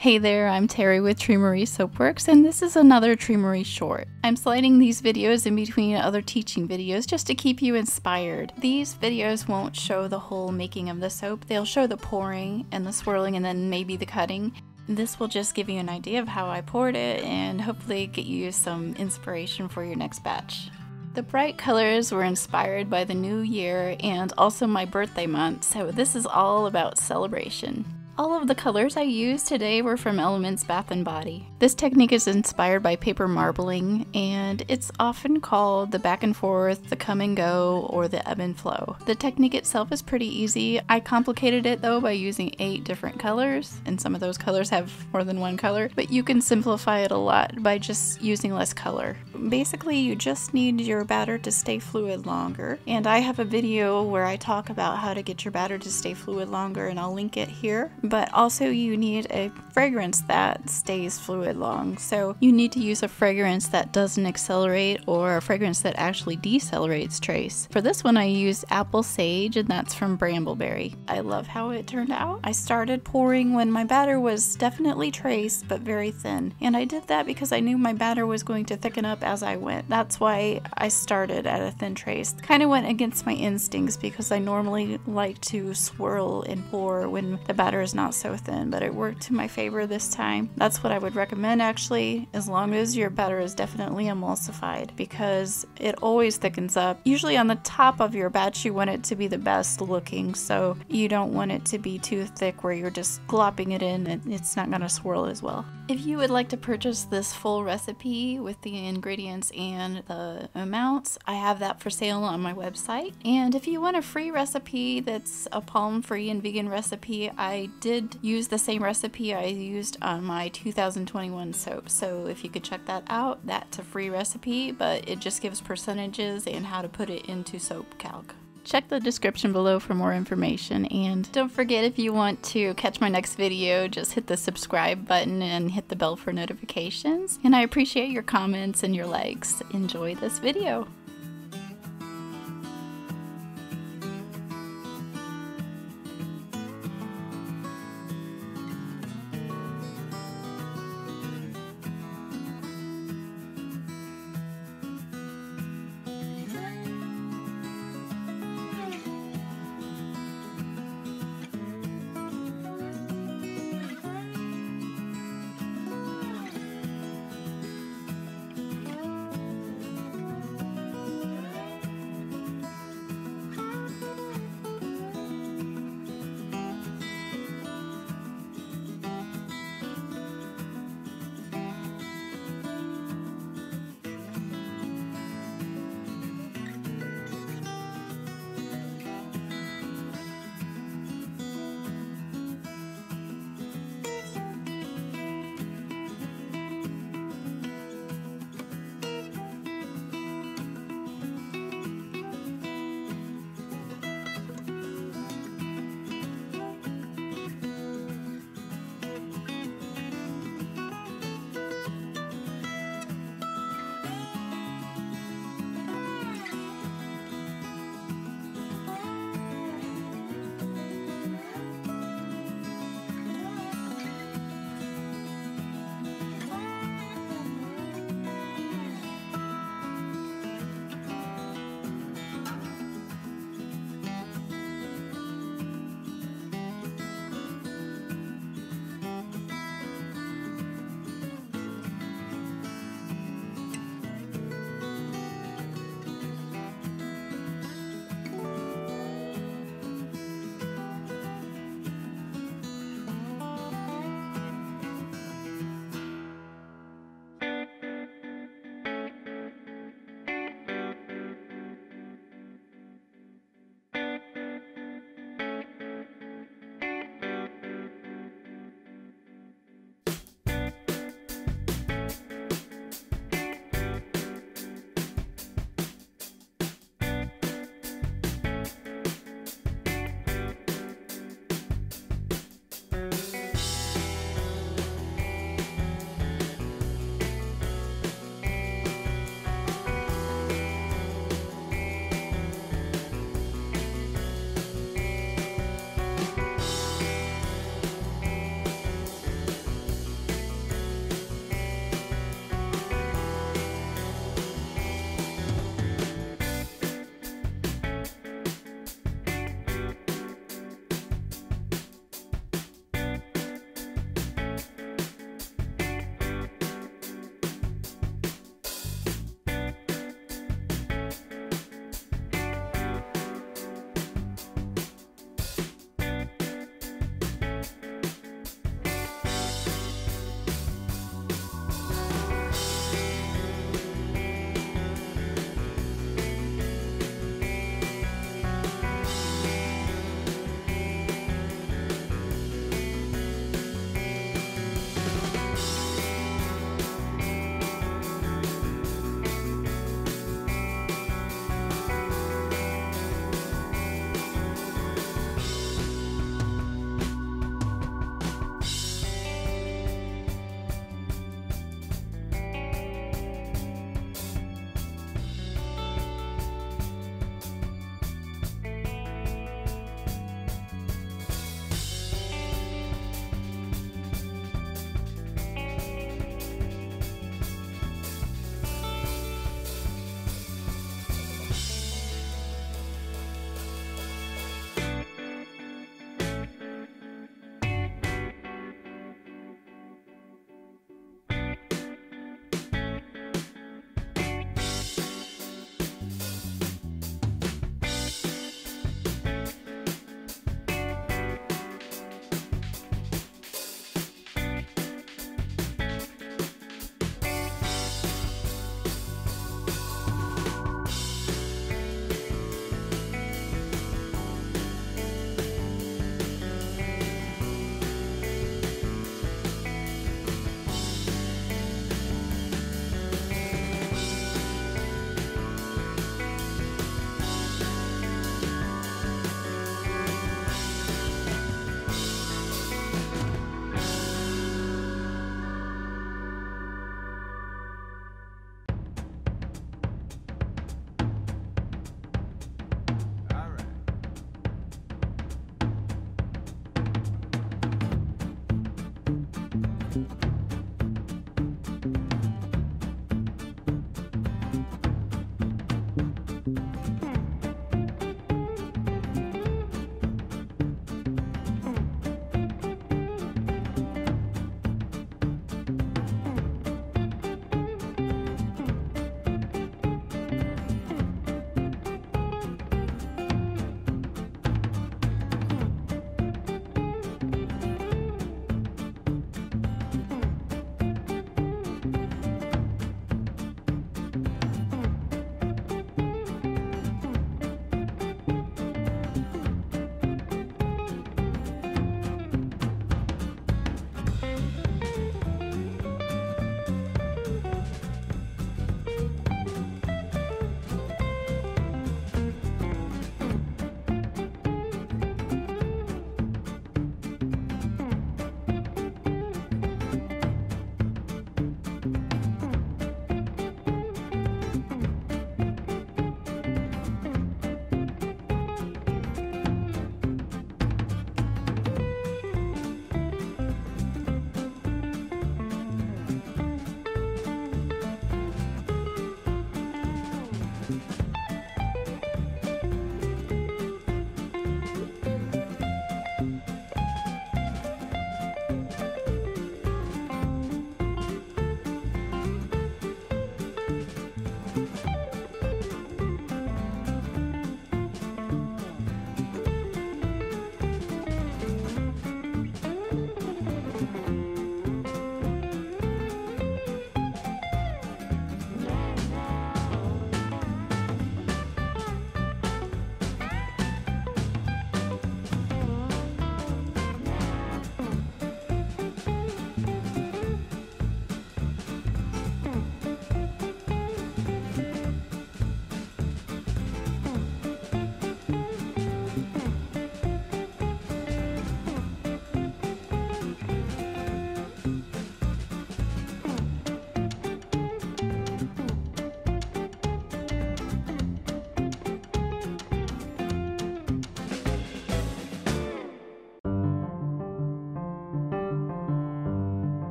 Hey there, I'm Terry with Ultramarine Soapworks, and this is another Ultramarine short. I'm sliding these videos in between other teaching videos just to keep you inspired. These videos won't show the whole making of the soap, they'll show the pouring and the swirling and then maybe the cutting. This will just give you an idea of how I poured it and hopefully get you some inspiration for your next batch. The bright colors were inspired by the new year and also my birthday month, so this is all about celebration. All of the colors I used today were from Elements Bath & Body. This technique is inspired by paper marbling, and it's often called the back and forth, the come and go, or the ebb and flow. The technique itself is pretty easy. I complicated it though by using 8 different colors, and some of those colors have more than one color, but you can simplify it a lot by just using less color. Basically, you just need your batter to stay fluid longer, and I have a video where I talk about how to get your batter to stay fluid longer, and I'll link it here. But also you need a fragrance that stays fluid long. So you need to use a fragrance that doesn't accelerate or a fragrance that actually decelerates trace. For this one I used Apple Sage, and that's from Brambleberry. I love how it turned out. I started pouring when my batter was definitely trace but very thin. And I did that because I knew my batter was going to thicken up as I went. That's why I started at a thin trace. Kind of went against my instincts because I normally like to swirl and pour when the batter is not so thin, but it worked to my favor this time. That's what I would recommend actually, as long as your batter is definitely emulsified, because it always thickens up. Usually on the top of your batch you want it to be the best looking, so you don't want it to be too thick where you're just glopping it in and it's not going to swirl as well. If you would like to purchase this full recipe with the ingredients and the amounts, I have that for sale on my website. And if you want a free recipe that's a palm-free and vegan recipe, I did use the same recipe I used on my 2021 soap. So if you could check that out, that's a free recipe, but it just gives percentages and how to put it into soap calc. Check the description below for more information, and don't forget, if you want to catch my next video, just hit the subscribe button and hit the bell for notifications. And I appreciate your comments and your likes. Enjoy this video.